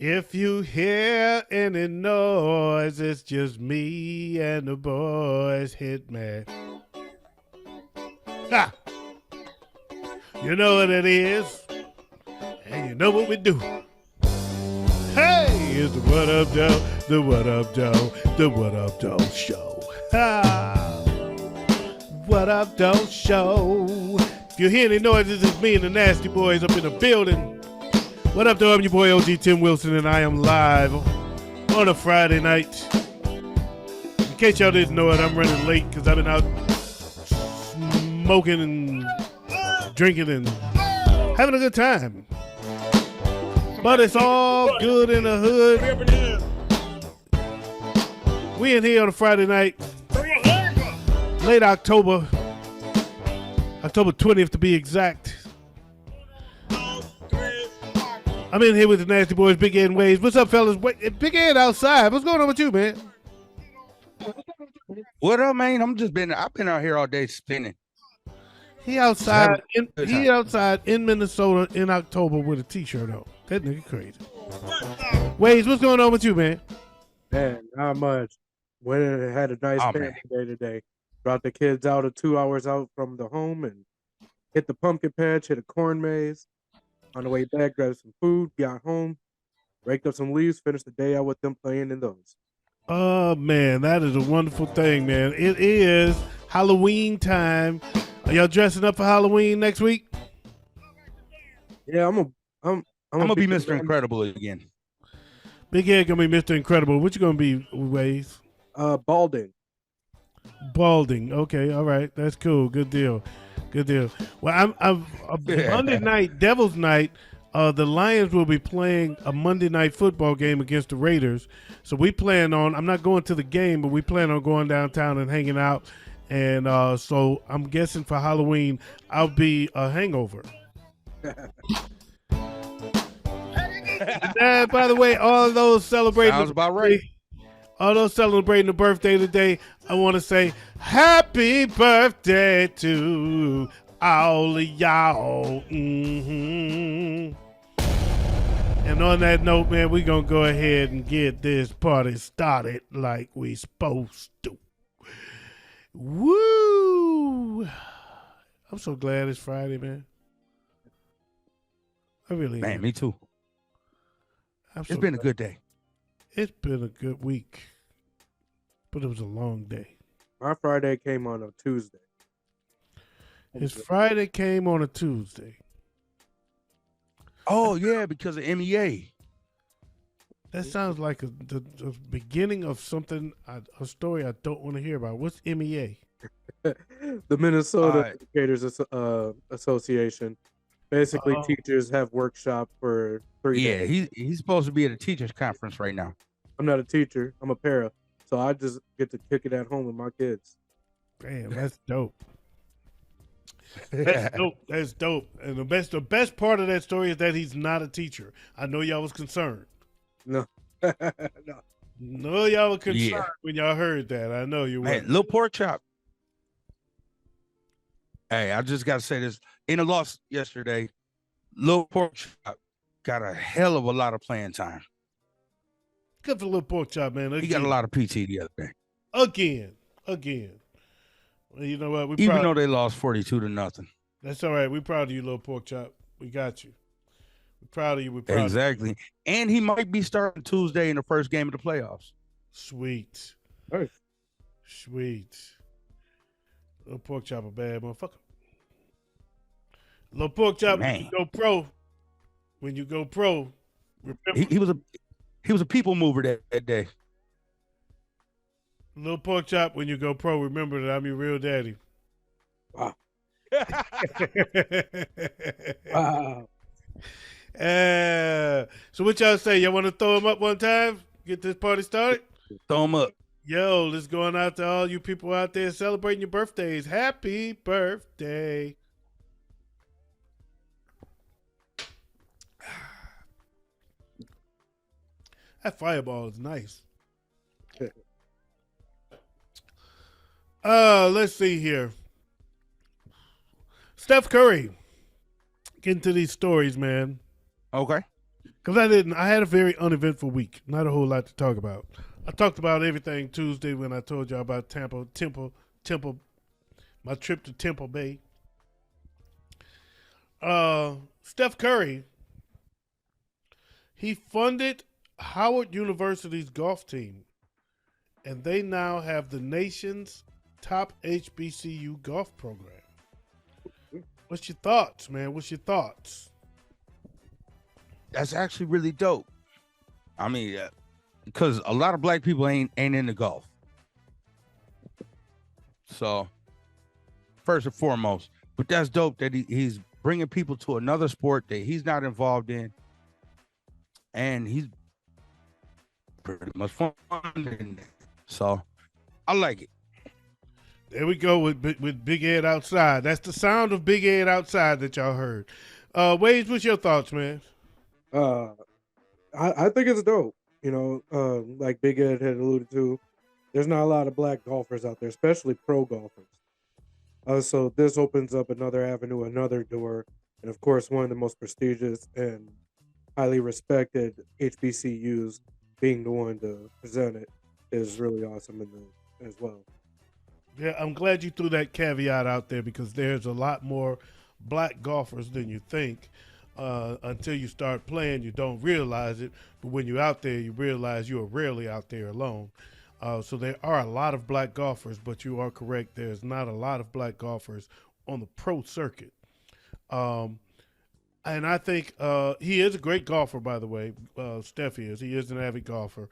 If you hear any noise, it's just me and the boys hit me. Ha! You know what it is, and you know what we do. Hey, it's the What Up Doe, the What Up Doe, the What Up Doe Show. Ha! What Up Doe Show. If you hear any noises, it's me and the Nasty Boys up in the building. What up, though? I'm your boy OG Tim Wilson, and I am live on a Friday night. In case y'all didn't know it, I'm running late because I've been out smoking and drinking and having a good time. But it's all good in the hood. We in here on a Friday night, late October 20th to be exact. I'm in here with the Nasty Boys, Big Ed and Waves. What's up, fellas? Big Ed outside. What's going on with you, man? What up, man? I've been out here all day spinning. He outside in Minnesota in October with a t-shirt on. That nigga crazy. Waves, what's going on with you, man? Man, not much. Went and had a nice family day today. Brought the kids out 2 hours out from the home and hit the pumpkin patch, hit a corn maze. On the way back, grabbed some food, got home, raked up some leaves, finished the day out with them playing in those. Oh, man, that is a wonderful thing, man. It is Halloween time. Are y'all dressing up for Halloween next week? Yeah, I'm gonna be Mr. Incredible again. Big Ed gonna be Mr. Incredible. What you gonna be, Waves? Balding. Balding. Okay, all right, that's cool. Good deal. Well, I'm Monday night, Devil's Night. The Lions will be playing a Monday night football game against the Raiders. So we plan on. I'm not going to the game, but we plan on going downtown and hanging out. And so I'm guessing for Halloween, I'll be a hangover. And, by the way, all those celebrating. Sounds about right. All those celebrating the birthday today, I want to say happy birthday to all of y'all. Mm-hmm. And on that note, man, we're going to go ahead and get this party started like we supposed to. Woo! I'm so glad it's Friday, man. I really am. Man, me too. It's been a good day. It's been a good week, but it was a long day. My Friday came on a Tuesday. His Friday came on a Tuesday. Oh, yeah, because of MEA. That sounds like the beginning of something, a story I don't want to hear about. What's MEA? The Minnesota Educators Association. Basically, teachers have workshop for 3 days. Yeah, he's supposed to be at a teacher's conference right now. I'm not a teacher. I'm a para. So I just get to kick it at home with my kids. Damn, that's dope. That's dope. And the best part of that story is that he's not a teacher. I know y'all was concerned. No. No, y'all were concerned when y'all heard that. I know you were. Hey, little pork chop. Hey, I just got to say this. In a loss yesterday, Lil Pork Chop got a hell of a lot of playing time. Good for Lil Pork Chop, man. He got a lot of PT the other day. Again. Well, you know what? Even though they lost 42-0. That's all right. We're proud of you, Lil Pork Chop. We got you. We're proud of you. Exactly. And he might be starting Tuesday in the first game of the playoffs. Sweet. Hey. Sweet. Lil Pork Chop a bad motherfucker. Lil Pork Chop, when you go pro, remember, he was a people mover that day. Lil Pork Chop, when you go pro, remember that I'm your real daddy. Wow. Wow. So what y'all say? Y'all want to throw him up one time? Get this party started? Throw him up. Yo, let's going out to all you people out there celebrating your birthdays. Happy birthday. That fireball is nice. Let's see here. Steph Curry. Get into these stories, man. Okay. Because I had a very uneventful week. Not a whole lot to talk about. I talked about everything Tuesday when I told y'all about Temple, my trip to Temple Bay. Steph Curry, he funded Howard University's golf team, and they now have the nation's top HBCU golf program. What's your thoughts, man? What's your thoughts? That's actually really dope. I mean, because a lot of black people ain't into golf. So, first and foremost, but that's dope that he's bringing people to another sport that he's not involved in, and he's pretty much fun in it. So, I like it. There we go with Big Ed outside. That's the sound of Big Ed outside that y'all heard. Waze, what's your thoughts, man? I think it's dope. You know, like Big Ed had alluded to, there's not a lot of black golfers out there, especially pro golfers. So this opens up another avenue, another door, and of course, one of the most prestigious and highly respected HBCUs being the one to present it is really awesome as well. Yeah, I'm glad you threw that caveat out there because there's a lot more black golfers than you think. Until you start playing, you don't realize it. But when you're out there, you realize you are rarely out there alone. So there are a lot of black golfers, but you are correct. There's not a lot of black golfers on the pro circuit. And I think he is a great golfer, by the way. Steph is. He is an avid golfer.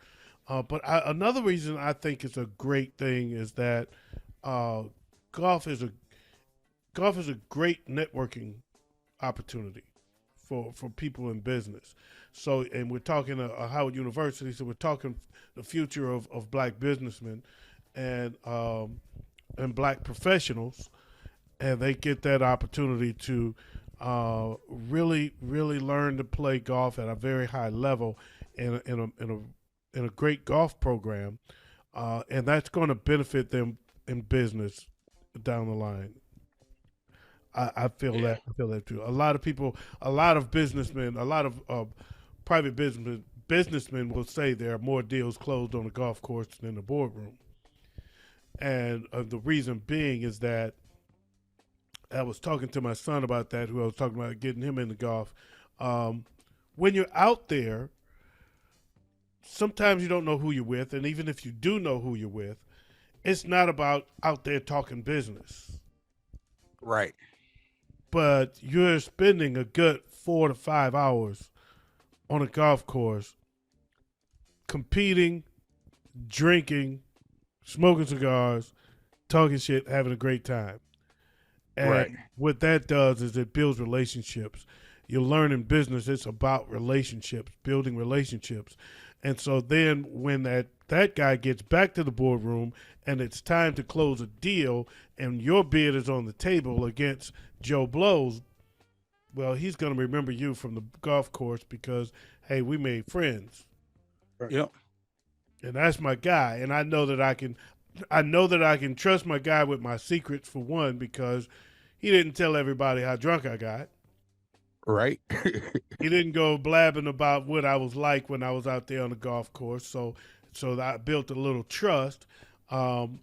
But another reason I think it's a great thing is that golf is a great networking opportunity for people in business. So, and we're talking Howard University, so we're talking the future of black businessmen and black professionals, and they get that opportunity to really learn to play golf at a very high level in a great golf program, and that's going to benefit them in business down the line. I feel that. I feel that too. A lot of people, a lot of businessmen, a lot of private businessmen will say there are more deals closed on the golf course than in the boardroom, and the reason being is that I was talking to my son about that. Who I was talking about getting him into golf. When you're out there, sometimes you don't know who you're with, and even if you do know who you're with, it's not about out there talking business. Right. But you're spending a good 4 to 5 hours on a golf course competing, drinking, smoking cigars, talking shit, having a great time. And what that does is it builds relationships. You learn in business, it's about relationships, building relationships. And so then when that guy gets back to the boardroom and it's time to close a deal and your bid is on the table against Joe Blow's, well, he's going to remember you from the golf course because, hey, we made friends. Right. Yep. And that's my guy. And I know that I can trust my guy with my secrets, for one, because he didn't tell everybody how drunk I got. Right. He didn't go blabbing about what I was like when I was out there on the golf course. So I built a little trust.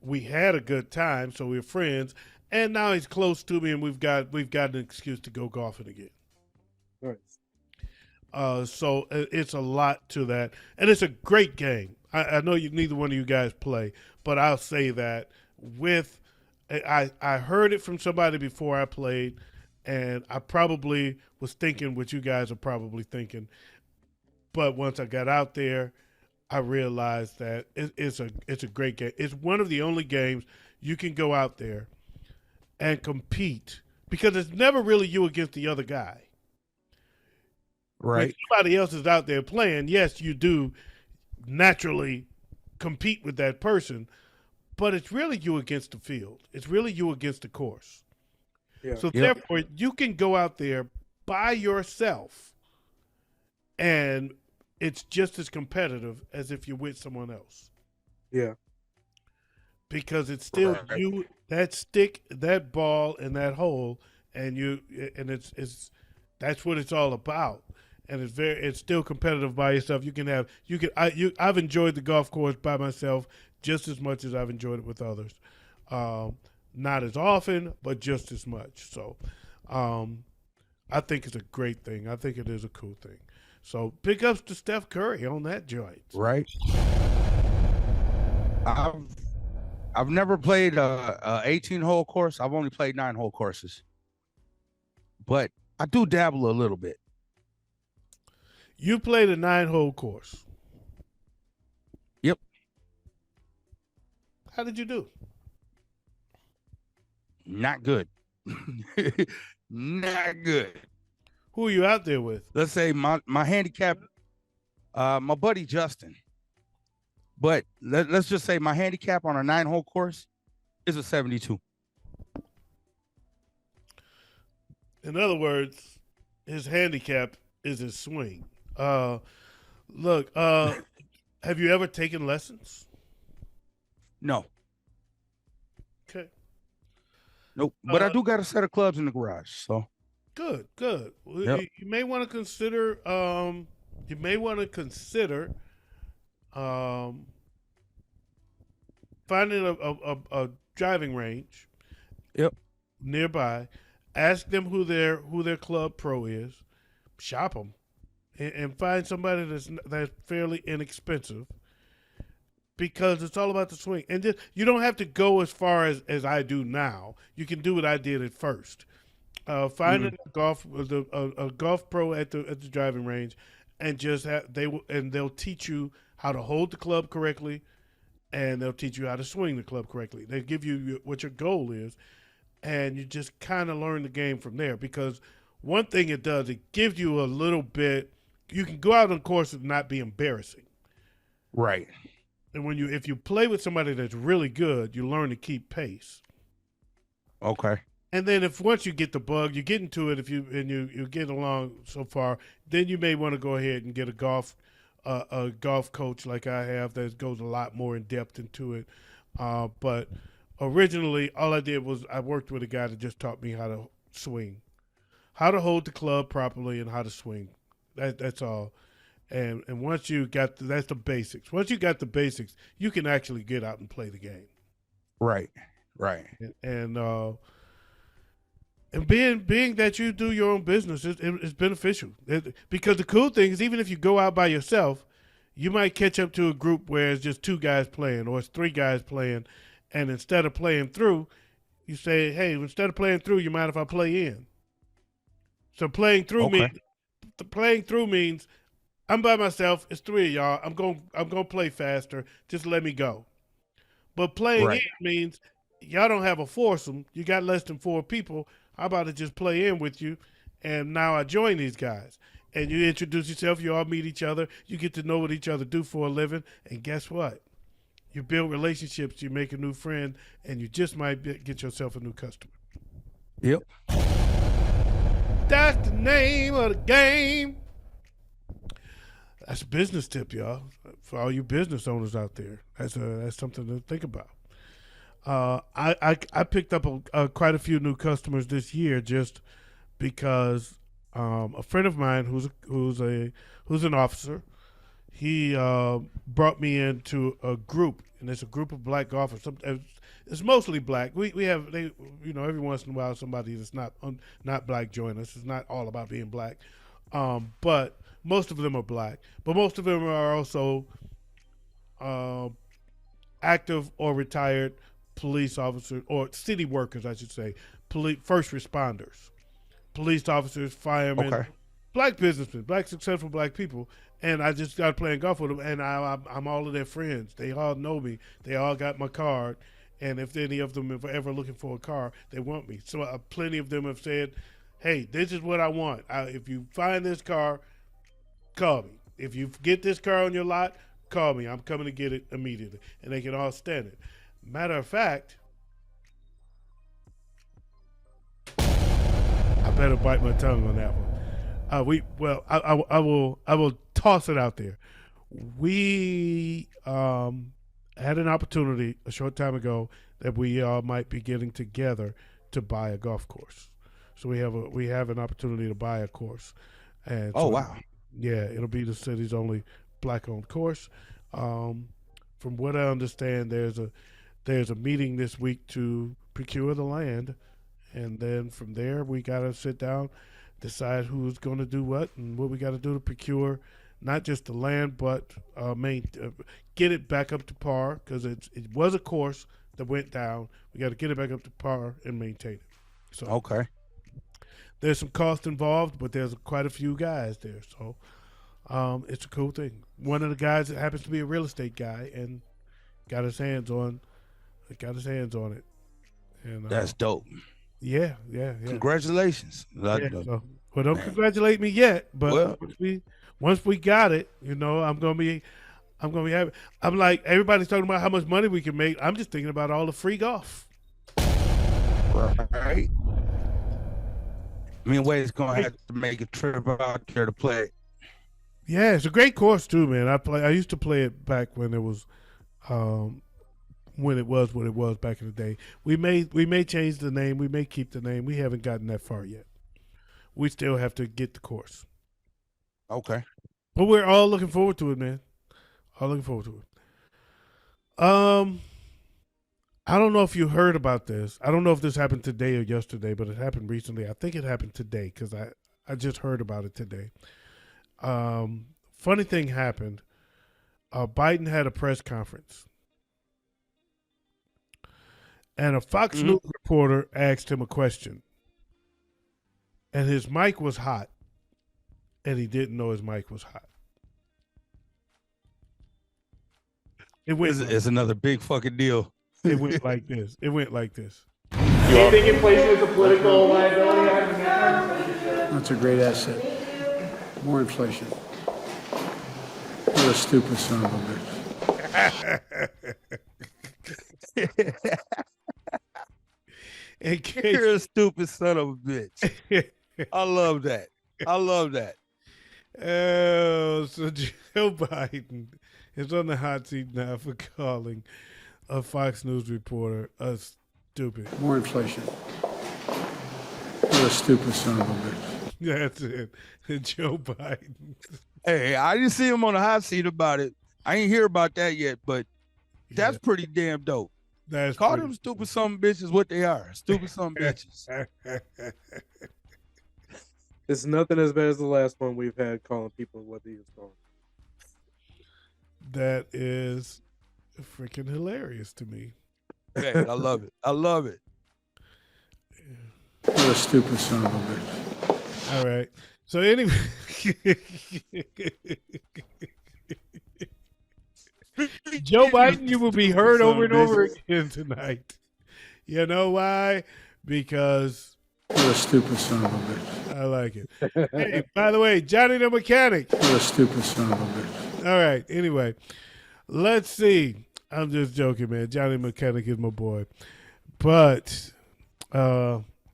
We had a good time, so we were friends. And now he's close to me, and we've got an excuse to go golfing again. Nice. So it's a lot to that, and it's a great game. I know neither one of you guys play, but I'll say that I heard it from somebody before I played, and I probably was thinking what you guys are probably thinking. But once I got out there, I realized that it's a great game. It's one of the only games you can go out there and compete because it's never really you against the other guy. Right. When somebody else is out there playing, yes, you do naturally compete with that person, but it's really you against the field. It's really you against the course. Yeah. So therefore, you can go out there by yourself, and it's just as competitive as if you're with someone else. Yeah. Because it's still you, that stick, that ball, and that hole, and it's that's what it's all about. and it's still competitive by yourself. I've enjoyed the golf course by myself just as much as I've enjoyed it with others. Not as often, but just as much. So, I think it's a great thing. I think it is a cool thing. So big ups to Steph Curry on that joint. Right. I've never played a 18-hole course. I've only played 9-hole courses, but I do dabble a little bit. You played a 9-hole course. Yep. How did you do? Not good. Not good. Who are you out there with? Let's say my handicap, my buddy Justin. But let's just say my handicap on a 9-hole course is a 72. In other words, his handicap is his swing. Look, have you ever taken lessons? No. Okay. Nope. But I do got a set of clubs in the garage. So good. Well, yep. You may want to consider. Finding a driving range. Yep. Nearby. Ask them who their club pro is. Shop them, and find somebody that's fairly inexpensive. Because it's all about the swing, and just, you don't have to go as far as I do now. You can do what I did at first. Find a golf pro at the driving range, and they'll teach you how to hold the club correctly, and they'll teach you how to swing the club correctly. They give you what your goal is, and you just kind of learn the game from there. Because one thing it does, it gives you a little bit. You can go out on course and not be embarrassing. Right. And if you play with somebody that's really good, you learn to keep pace. Okay. And then once you get the bug, you get into it. You get along so far, then you may want to go ahead and get a golf coach like I have that goes a lot more in depth into it. But originally, all I did was I worked with a guy that just taught me how to swing, how to hold the club properly, and how to swing. That's all. And once you got that's the basics. Once you got the basics, you can actually get out and play the game. Right. And being that you do your own business is beneficial. Because the cool thing is, even if you go out by yourself, you might catch up to a group where it's just 2 guys playing or it's 3 guys playing, and instead of playing through, you say, "Hey, instead of playing through, you mind if I play in?" So playing through means I'm by myself. It's 3 of y'all. I'm gonna play faster. Just let me go. But playing in means y'all don't have a foursome. You got less than 4 people. How about to just play in with you? And now I join these guys. And you introduce yourself. You all meet each other. You get to know what each other do for a living. And guess what? You build relationships. You make a new friend. And you just might get yourself a new customer. Yep. That's the name of the game. That's a business tip, y'all, for all you business owners out there. That's something to think about. I picked up quite a few new customers this year just because a friend of mine who's an officer, he brought me into a group, and it's a group of black golfers. It's mostly black. We have every once in a while somebody that's not black join us. It's not all about being black, but most of them are black, but most of them are also active or retired police officers, or city workers, I should say, first responders, police officers, firemen, black businessmen, black successful black people. And I just got playing golf with them, and I'm all of their friends. They all know me. They all got my card. And if any of them are ever looking for a car, they want me. So plenty of them have said, "Hey, this is what I want. If you find this car, call me. If you get this car on your lot, call me. I'm coming to get it immediately." And they can all stand it. Matter of fact, I better bite my tongue on that one. I will toss it out there. We had an opportunity a short time ago that we might be getting together to buy a golf course. So we have an opportunity to buy a course. And oh, so wow. Yeah, it'll be the city's only black-owned course. Um, from what I understand, there's a meeting this week to procure the land, and then from there we gotta sit down, decide who's going to do what and what we got to do to procure not just the land but get it back up to par because it was a course that went down. We got to get it back up to par and maintain it. So Okay. there's some cost involved, but there's quite a few guys there, so it's a cool thing. One of the guys that happens to be a real estate guy and got his hands on it, and That's dope. yeah. Congratulations. Yeah, so, well, don't congratulate me yet, but Well, once we got it, I'm gonna be happy. I'm like everybody's talking about how much money we can make. I'm just thinking about all the free golf. right. I mean, Wade's gonna have to make a trip out there to play. Yeah, it's a great course too, man. I used to play it back when it was, when it was back in the day. We may change the name. We may keep the name. We haven't gotten that far yet. We still have to get the course. Okay. But we're all looking forward to it, man. All looking forward to it. I don't know if you heard about this. I don't know if this happened today or yesterday, but it happened recently. I think it happened today because I just heard about it today. Funny thing happened. Biden had a press conference, and a Fox News reporter asked him a question, and his mic was hot, and he didn't know his mic was hot. It's another big fucking deal. It went like this. It went like this. Do you think inflation is a political liability? That's a great asset. More inflation. You're a stupid son of a bitch. You're a stupid son of a bitch. I love that. I love that. Oh, so Joe Biden is on the hot seat now for calling a Fox News reporter stupid. More inflation. You're a stupid son of a bitch. That's it. Joe Biden. Hey, I didn't see him on the hot seat about it. I ain't hear about that yet, but that's pretty damn dope. Call them stupid son of bitches what they are. Stupid son of bitches. It's nothing as bad as the last one we've had calling people what he was calling. That is freaking hilarious to me. Hey, I love it. I love it. You're a stupid son of a bitch. All right. So anyway, Joe Biden, you will be heard over and over again tonight. You know why? Because you're a stupid son of a bitch. I like it. Hey, by the way, Johnny the Mechanic. You're a stupid son of a bitch. All right. Anyway, let's see. I'm just joking, man. Johnny Mechanic is my boy. But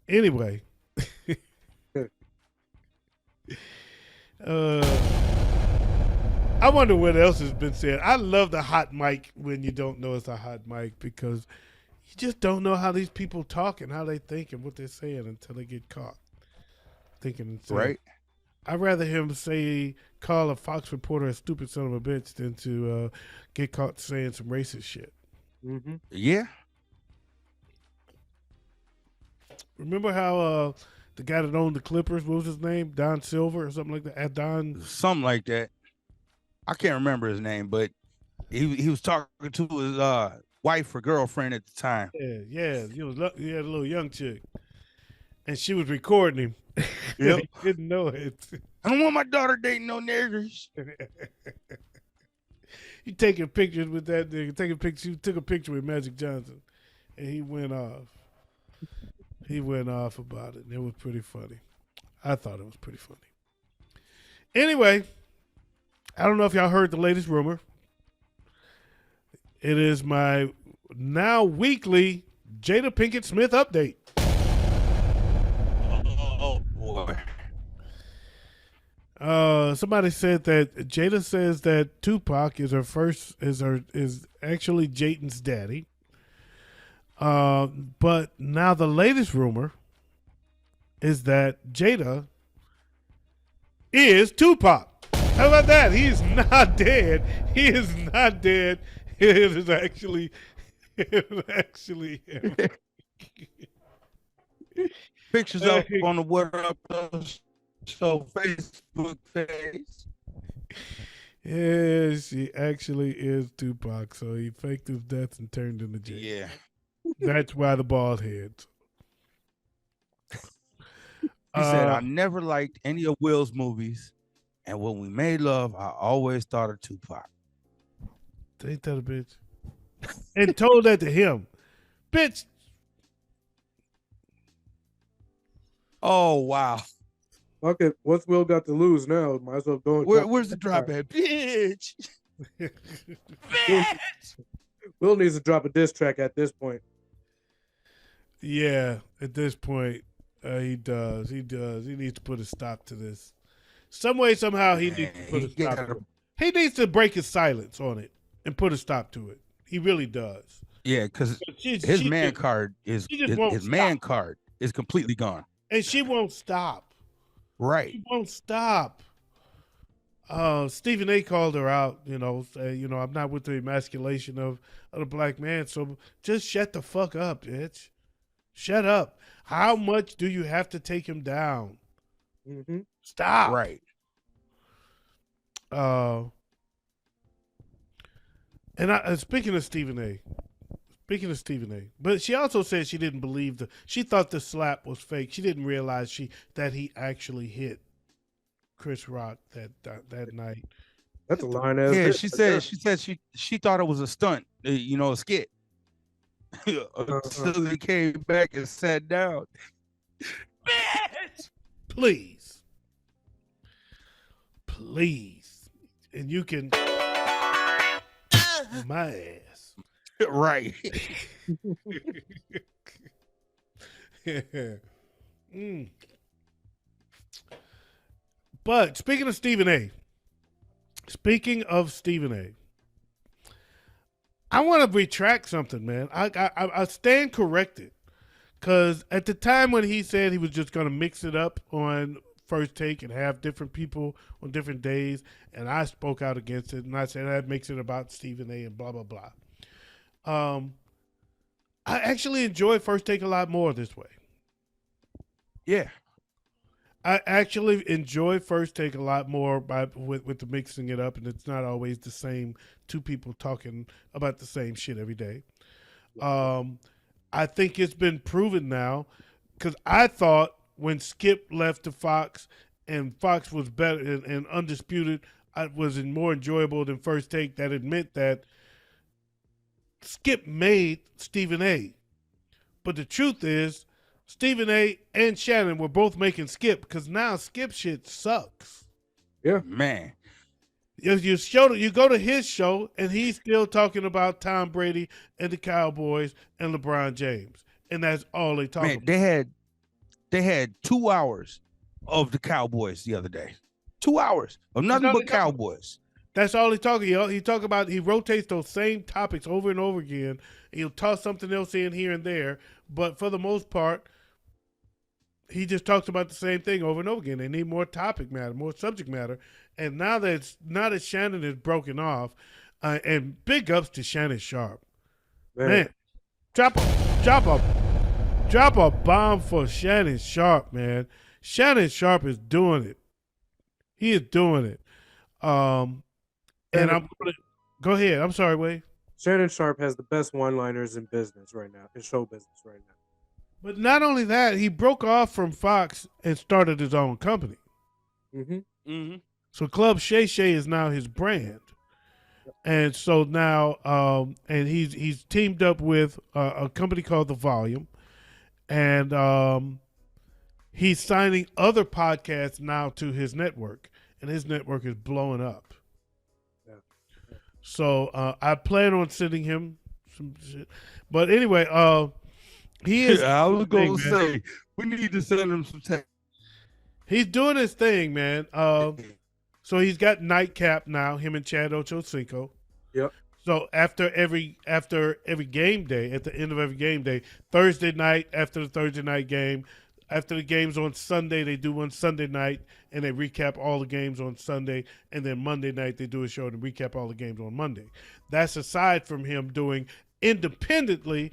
anyway. I wonder what else has been said. I love the hot mic when you don't know it's a hot mic because you just don't know how these people talk and how they think and what they're saying until they get caught thinking and saying. Right. I'd rather him call a Fox reporter a stupid son of a bitch than to get caught saying some racist shit. Mm-hmm. Yeah. Remember how the guy that owned the Clippers, what was his name? Don Silver or something like that? Something like that. I can't remember his name, but he was talking to his wife or girlfriend at the time. Yeah. He had a little young chick. And she was recording him. Yep. He didn't know it. I don't want my daughter dating no niggers. You taking pictures with that nigga. You took a picture with Magic Johnson. And he went off. He went off about it. And it was pretty funny. I thought it was pretty funny. Anyway, I don't know if y'all heard the latest rumor. It is my now weekly Jada Pinkett Smith update. Oh boy. Somebody said that Jada says that Tupac is actually Jaden's daddy. But now the latest rumor is that Jada is Tupac. How about that? He is not dead. He is not dead. It is actually him. Pictures up on the What Up Doe Show Facebook page. Yeah, she actually is Tupac. So he faked his death and turned into jail. Yeah. That's why the bald heads. He said, I never liked any of Will's movies. And when we made love, I always thought of Tupac. Ain't that a bitch? And told that to him. Bitch. Oh, wow. Fuck it. What's Will got to lose now? Might as well go. Where's the drop at? Bitch. Bitch. Will needs to drop a diss track at this point. Yeah, at this point, he does. He does. He needs to put a stop to this. Some way, somehow, he needs to put a stop to it. He needs to break his silence on it and put a stop to it. He really does. Yeah, because his man card is completely gone. And she won't stop. Right. She won't stop. Stephen A. called her out, say, I'm not with the emasculation of the black man, so just shut the fuck up, bitch. Shut up. How much do you have to take him down? Mm-hmm. Stop. Right. And speaking of Stephen A., but she also said she didn't believe she thought the slap was fake. She didn't realize that he actually hit Chris Rock that night. That's a line. Yeah, she said she thought it was a stunt, a skit. Until they came back and sat down. Bitch! Please. And you can my ass. Right. But speaking of Stephen A., I want to retract something, man. I stand corrected. Because at the time when he said he was just going to mix it up on First Take and have different people on different days, and I spoke out against it, and I said that makes it about Stephen A. and blah, blah, blah. I actually enjoy First Take a lot more this way. Yeah. I actually enjoy First Take a lot more with the mixing it up, and it's not always the same two people talking about the same shit every day. I think it's been proven now, because I thought when Skip left to Fox and Fox was better and Undisputed was more enjoyable than First Take, that it meant that Skip made Stephen A. But the truth is, Stephen A. and Shannon were both making Skip, because now Skip shit sucks. Yeah, man. You go to his show and he's still talking about Tom Brady and the Cowboys and LeBron James, and that's all they talk about. They had 2 hours of the Cowboys the other day. 2 hours of nothing but Cowboys. That's all he talking. He rotates those same topics over and over again. He'll toss something else in here and there, but for the most part, he just talks about the same thing over and over again. They need more topic matter, more subject matter. And now that Shannon is broken off, and big ups to Shannon Sharp, man, drop a bomb for Shannon Sharp, man. Shannon Sharp is doing it. He is doing it. And go ahead. I'm sorry, Wade. Shannon Sharp has the best one-liners in business right now, in show business right now. But not only that, he broke off from Fox and started his own company. Mm-hmm. Mm-hmm. So Club Shay Shay is now his brand. And so now, and he's teamed up with a company called The Volume, and he's signing other podcasts now to his network, and his network is blowing up. Yeah. So I plan on sending him some shit. But anyway, he is. I was going to say, we need to send him some text. He's doing his thing, man. So he's got Nightcap now, him and Chad Ochocinco. Yep. So after every game day, at the end of every game day, Thursday night after the Thursday night game, After the games on Sunday, they do one Sunday night, and they recap all the games on Sunday. And then Monday night, they do a show and recap all the games on Monday. That's aside from him doing independently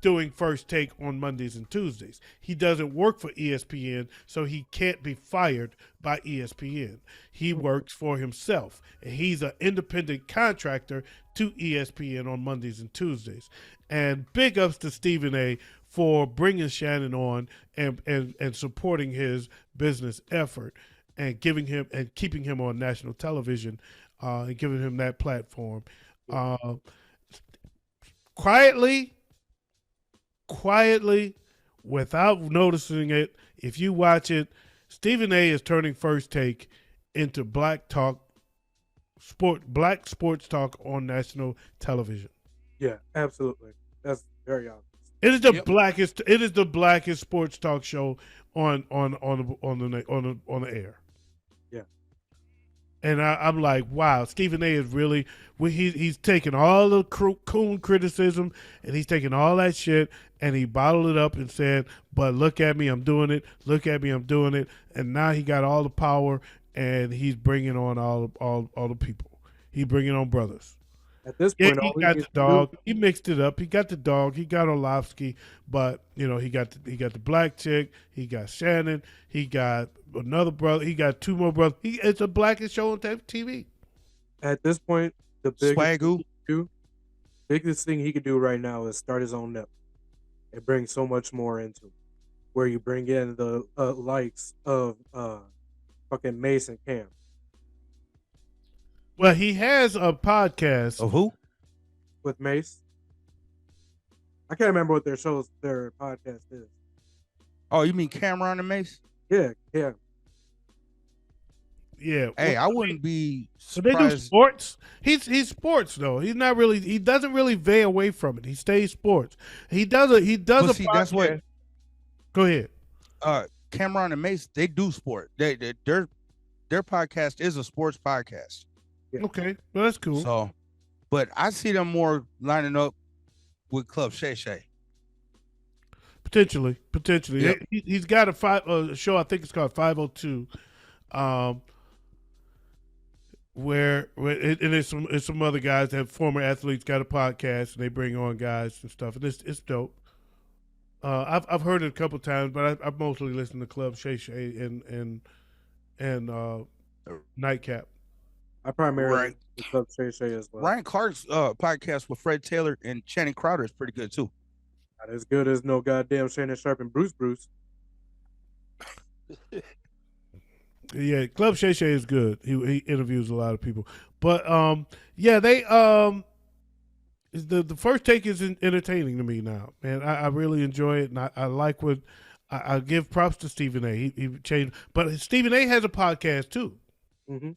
doing First Take on Mondays and Tuesdays. He doesn't work for ESPN, so he can't be fired by ESPN. He works for himself, and he's an independent contractor to ESPN on Mondays and Tuesdays. And big ups to Stephen A. for bringing Shannon on and supporting his business effort and giving him and keeping him on national television and giving him that platform. Quietly, without noticing it, if you watch it, Stephen A. is turning First Take into black sports talk on national television. Yeah, absolutely. That's very obvious. It is the blackest. It is the blackest sports talk show on the air. Yeah, and I'm like, wow, Stephen A. is really he's taking all the coon criticism and he's taking all that shit and he bottled it up and said, but look at me, I'm doing it. Look at me, I'm doing it. And now he got all the power and he's bringing on all the people. He's bringing on brothers. At this point, he got the dog. He mixed it up. He got the dog. He got Orlovsky, but he got the black chick. He got Shannon. He got another brother. He got two more brothers. It's a blackest show on TV. At this point, the biggest thing he could do right now is start his own network and bring so much more into it, where you bring in the likes of fucking Mace and Cam. Well, he has a podcast. Of who? With Mace. I can't remember what their podcast is. Oh, you mean Cameron and Mace? Yeah. Yeah. Hey, I wouldn't be surprised. So they do sports. He's sports though. He's not really. He doesn't really veer away from it. He stays sports. He does a podcast. That's what. Go ahead. Cameron and Mace, they do sport. Their podcast is a sports podcast. Yeah. Okay, well that's cool. So, but I see them more lining up with Club Shay Shay. Potentially. Yep. He's got a show. I think it's called 502. Where and it's some other guys that have former athletes got a podcast and they bring on guys and stuff and it's dope. I've heard it a couple times, but I've mostly listened to Club Shay Shay and Nightcap. I primarily Club Shay Shay as well. Ryan Clark's podcast with Fred Taylor and Channing Crowder is pretty good too. Not as good as no goddamn Shannon Sharp and Bruce. Yeah, Club Shay Shay is good. He interviews a lot of people, but they the First Take is entertaining to me now, man. I really enjoy it, and I like what I give props to Stephen A. He changed, but Stephen A. has a podcast too. Mm-hmm.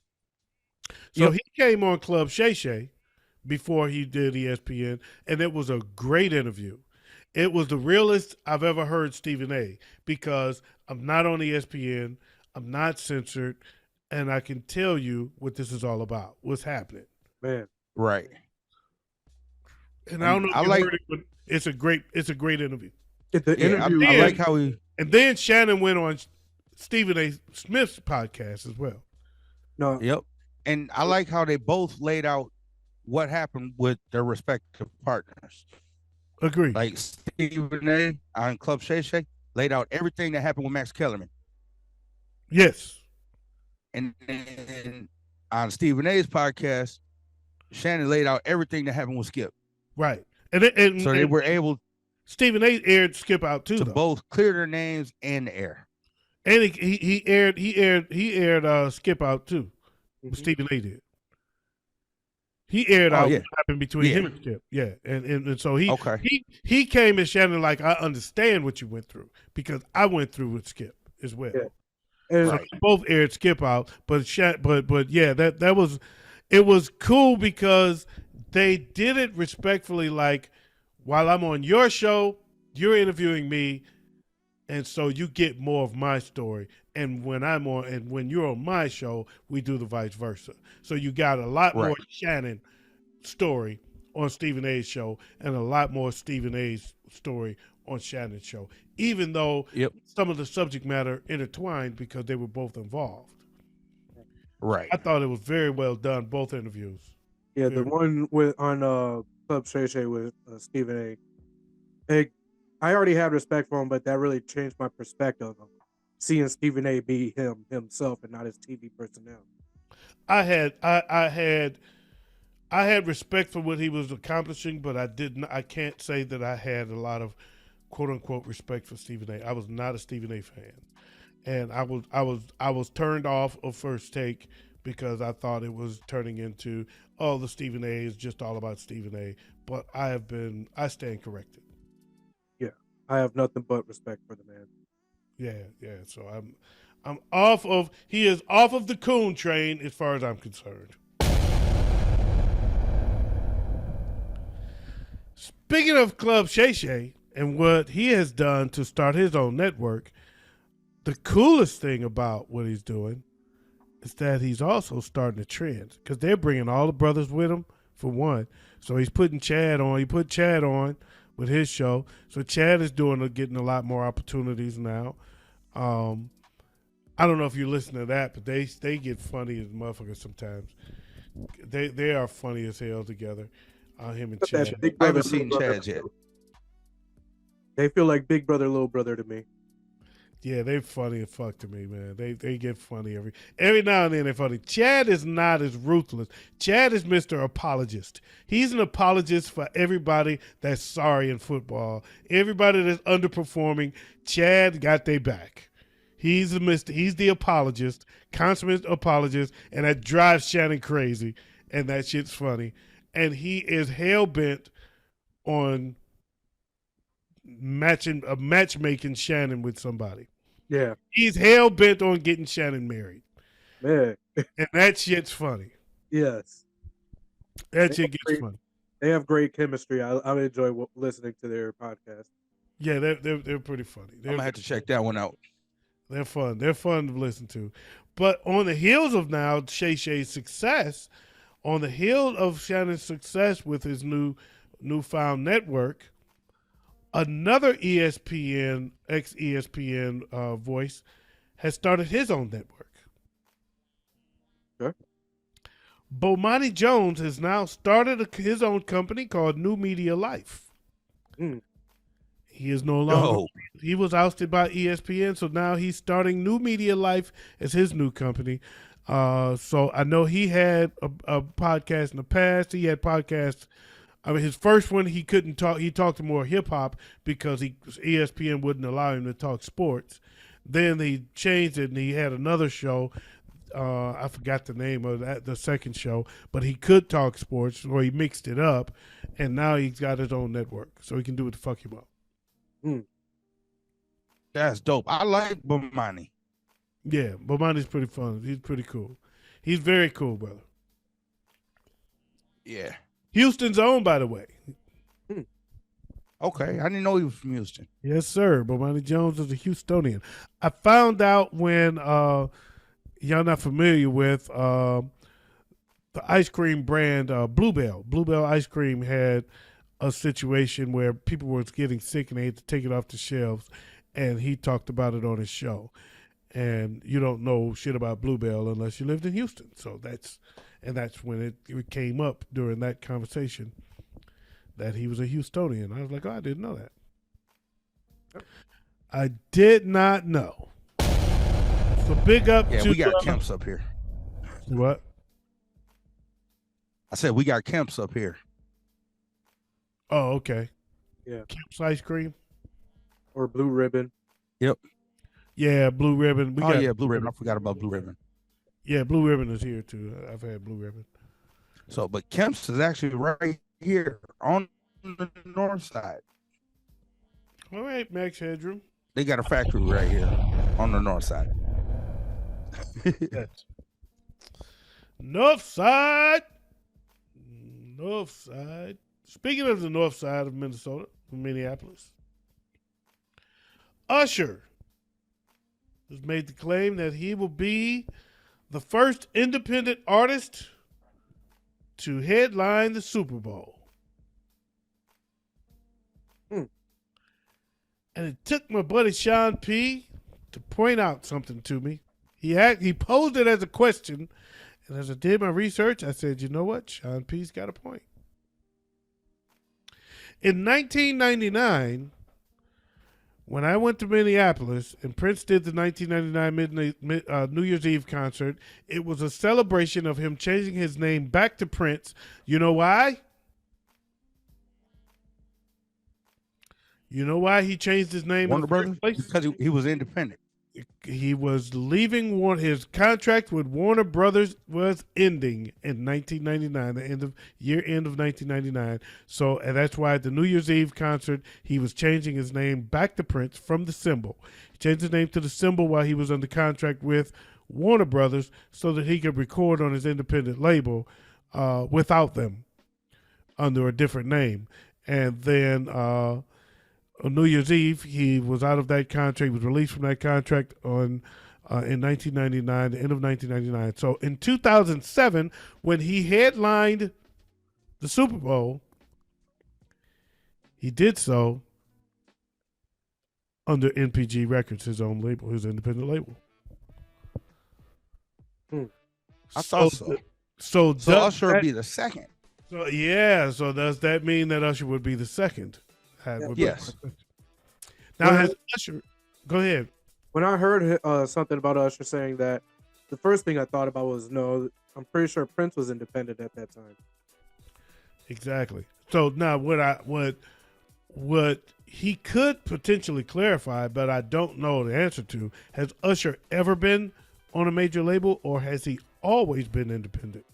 So he came on Club Shay Shay before he did ESPN, and it was a great interview. It was the realest I've ever heard Stephen A. because I'm not on ESPN, I'm not censored, and I can tell you what this is all about, what's happening. Man. Right. And I don't know if you heard it, but it's a great interview. I like how he. And then Shannon went on Stephen A. Smith's podcast as well. No. Yep. And I like how they both laid out what happened with their respective partners. Agree. Like Stephen A. on Club Shay Shay laid out everything that happened with Max Kellerman. Yes. And then on Stephen A.'s podcast, Shannon laid out everything that happened with Skip. Right. So they were able. Stephen A. aired Skip out too, to though. Both clear their names and the air. And he aired Skip out too. Mm-hmm. Stephen A. did. He aired out what happened between him and Skip. Yeah. And so he came at Shannon like, I understand what you went through because I went through with Skip as well. Yeah. And so they both aired Skip out, but yeah, that was it was cool because they did it respectfully, like while I'm on your show, you're interviewing me, and so you get more of my story. And when I'm on, and when you're on my show, we do the vice versa. So you got a lot more Shannon story on Stephen A's show, and a lot more Stephen A's story on Shannon's show, even though some of the subject matter intertwined because they were both involved. Right. I thought it was very well done, both interviews. Yeah, the one on Club Shay Shay with Stephen A. I already had respect for him, but that really changed my perspective of seeing Stephen A. be himself and not his TV personnel. I had respect for what he was accomplishing, but I can't say that I had a lot of quote unquote respect for Stephen A. I was not a Stephen A. fan, and I was turned off of First Take because I thought it was turning into the Stephen A. is just all about Stephen A. But I stand corrected. Yeah, I have nothing but respect for the man. Yeah. So I'm off of. He is off of the coon train as far as I'm concerned. Speaking of Club Shay Shay and what he has done to start his own network, the coolest thing about what he's doing is that he's also starting a trend because they're bringing all the brothers with him for one. So he's putting Chad on. He put Chad on with his show. So Chad is getting a lot more opportunities now. I don't know if you listen to that, but they get funny as motherfuckers sometimes. They are funny as hell together. Him and Chad. I haven't seen Chad yet. They feel like big brother, little brother to me. Yeah, they funny as fuck to me, man. They get funny every now and then. They're funny. Chad is not as ruthless. Chad is Mr. Apologist. He's an apologist for everybody that's sorry in football. Everybody that's underperforming, Chad got their back. He's the apologist, consummate apologist, and that drives Shannon crazy. And that shit's funny. And he is hell bent on matchmaking Shannon with somebody. Yeah. He's hell bent on getting Shannon married. Man. And that shit's funny. Yes. That shit gets funny. They have great chemistry. I enjoy listening to their podcast. Yeah, they're pretty funny. I'm gonna have to check that one out. They're fun. They're fun to listen to. But on the heels of now Shay Shay's success, on the heel of Shannon's success with his newfound network, another ESPN, ex-ESPN voice has started his own network. Sure. Bomani Jones has now started his own company called New Media Life. Mm. He is no longer. He was ousted by ESPN, so now he's starting New Media Life as his new company. So I know he had a podcast in the past. He had podcasts. I mean, his first one he couldn't talk. He talked more hip hop because ESPN wouldn't allow him to talk sports. Then he changed it and he had another show. I forgot the name of the second show, but he could talk sports, or he mixed it up, and now he's got his own network, so he can do what the fuck he wants. That's dope. I like Bomani. Yeah, Bomani's pretty fun. He's pretty cool. He's very cool, brother. Yeah. Houston's own, by the way. Okay, I didn't know he was from Houston. Yes, sir. Bomani Jones is a Houstonian. I found out when y'all not familiar with the ice cream brand Bluebell. Bluebell ice cream had a situation where people were getting sick and they had to take it off the shelves, and he talked about it on his show. And you don't know shit about Bluebell unless you lived in Houston. So that's when it came up during that conversation that he was a Houstonian. I was like, oh, I didn't know that. I did not know. So big up to... we got Kemps up here. What? I said we got Kemps up here. Oh, okay. Yeah. Kemp's ice cream? Or Blue Ribbon. Yep. Yeah, Blue Ribbon. Blue Ribbon. I forgot about Blue Ribbon. Yeah, Blue Ribbon is here too. I've had Blue Ribbon. So, but Kemp's is actually right here on the north side. All right, Max Headroom. They got a factory right here on the north side. North side. North side. Speaking of the north side of Minnesota, Minneapolis, Usher has made the claim that he will be the first independent artist to headline the Super Bowl. And it took my buddy Sean P. to point out something to me. He posed it as a question, and as I did my research, I said, you know what? Sean P.'s got a point. In 1999, when I went to Minneapolis and Prince did the 1999 New Year's Eve concert, it was a celebration of him changing his name back to Prince. You know why? You know why he changed his name? Warner Brothers? Because he was independent. He was leaving. His contract with Warner Brothers was ending in 1999, the end of 1999. So, and that's why at the New Year's Eve concert, he was changing his name back to Prince from the symbol. He changed his name to the symbol while he was under contract with Warner Brothers so that he could record on his independent label without them under a different name. And then on New Year's Eve, he was out of that contract. He was released from that contract in 1999, the end of 1999. So in 2007, when he headlined the Super Bowl, he did so under NPG Records, his own label, his independent label. I thought so. So Usher would be the second. So yeah. So does that mean that Usher would be the second? Yes. Now, has Usher, go ahead. When I heard something about Usher saying that, the first thing I thought about was, no, I'm pretty sure Prince was independent at that time. Exactly. So now what he could potentially clarify, but I don't know the answer to, has Usher ever been on a major label, or has he always been independent?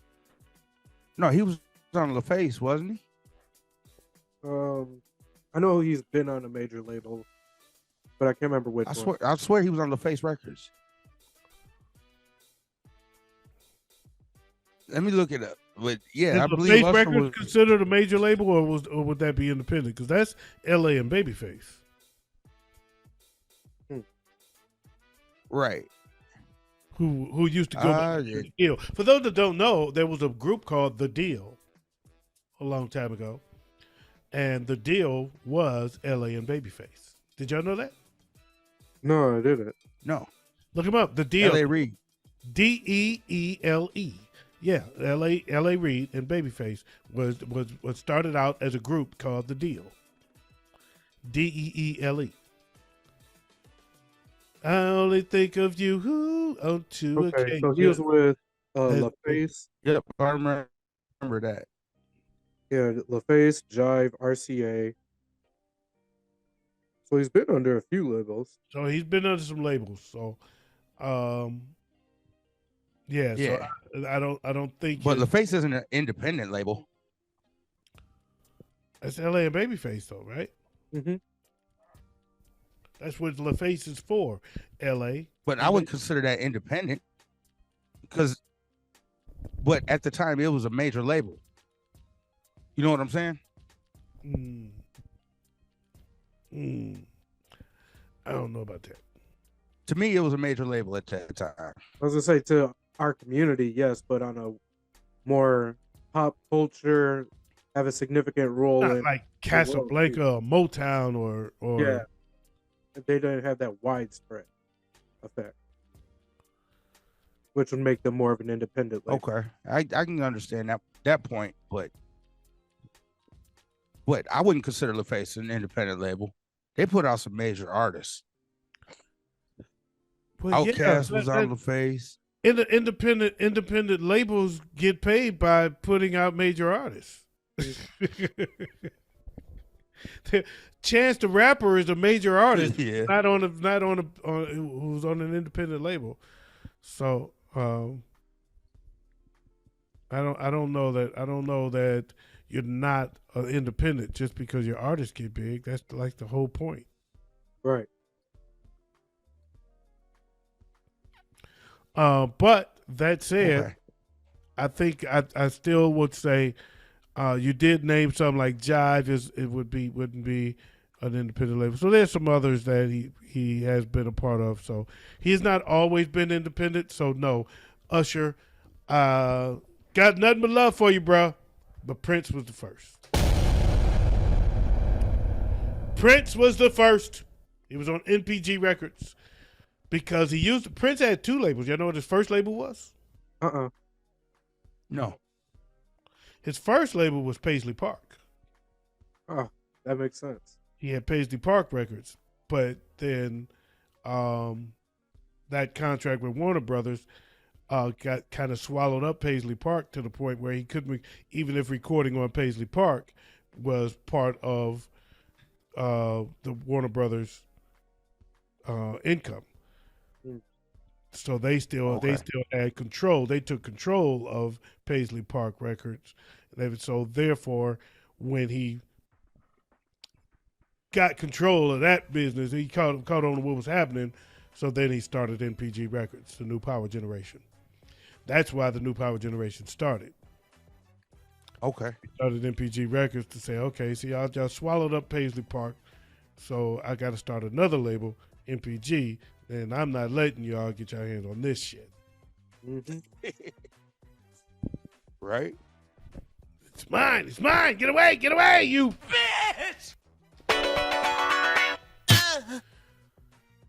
No, he was on LaFace, wasn't he? I know he's been on a major label, but I can't remember which one. I swear he was on LaFace Records. Let me look it up. But yeah, I believe LaFace Records was considered a major label, or would that be independent? Because that's LA and Babyface. Right. Who used to go by The Deal. For those that don't know, there was a group called The Deal a long time ago. And The Deal was LA and Babyface. Did y'all know that? No, I didn't. No. Look him up. The Deal. L.A. Reid. Deele. Yeah, L.A. Reid and Babyface was started out as a group called The Deal. Deele. I only think of you on two occasions. So he was with LaFace. Yep, I remember that. Yeah, LaFace, Jive, RCA. So he's been under a few labels. So he's been under some labels. So, yeah. So I don't think. But LaFace isn't an independent label. That's LA and Babyface, though, right? Mm-hmm. That's what LaFace is for, LA. But I would consider that independent, but at the time it was a major label. You know what I'm saying? I don't know about that. To me, it was a major label at that time. I was gonna say, to our community, yes, but on a more pop culture, have a significant role. Not in like Casablanca or Motown or yeah, they don't have that widespread effect, which would make them more of an independent label. Okay, I can understand that point, but I wouldn't consider LaFace an independent label. They put out some major artists. Well, Outkast was on LaFace. Independent labels get paid by putting out major artists. Chance the Rapper is a major artist, not on who's on an independent label. So I don't know that you're not independent just because your artists get big. That's like the whole point, right? But that said, I think I still would say you did name something like Jive wouldn't be an independent label. So there's some others that he has been a part of. So he's not always been independent. So no, Usher, got nothing but love for you, bro. But Prince was the first. Prince was the first. He was on NPG Records because he used Prince had 2 labels. You know what his first label was? No. His first label was Paisley Park. Oh, that makes sense. He had Paisley Park Records, but then that contract with Warner Brothers got kind of swallowed up Paisley Park to the point where he couldn't, even if recording on Paisley Park was part of the Warner Brothers income. So they still had control. They took control of Paisley Park Records. So therefore, when he got control of that business, he caught on to what was happening. So then he started NPG Records, the New Power Generation. That's why the New Power Generation started. Okay. He started NPG Records to say, okay, see, y'all swallowed up Paisley Park, so I got to start another label, NPG, and I'm not letting y'all get your hands on this shit. Mm-hmm. Right? It's mine. It's mine. Get away, you bitch.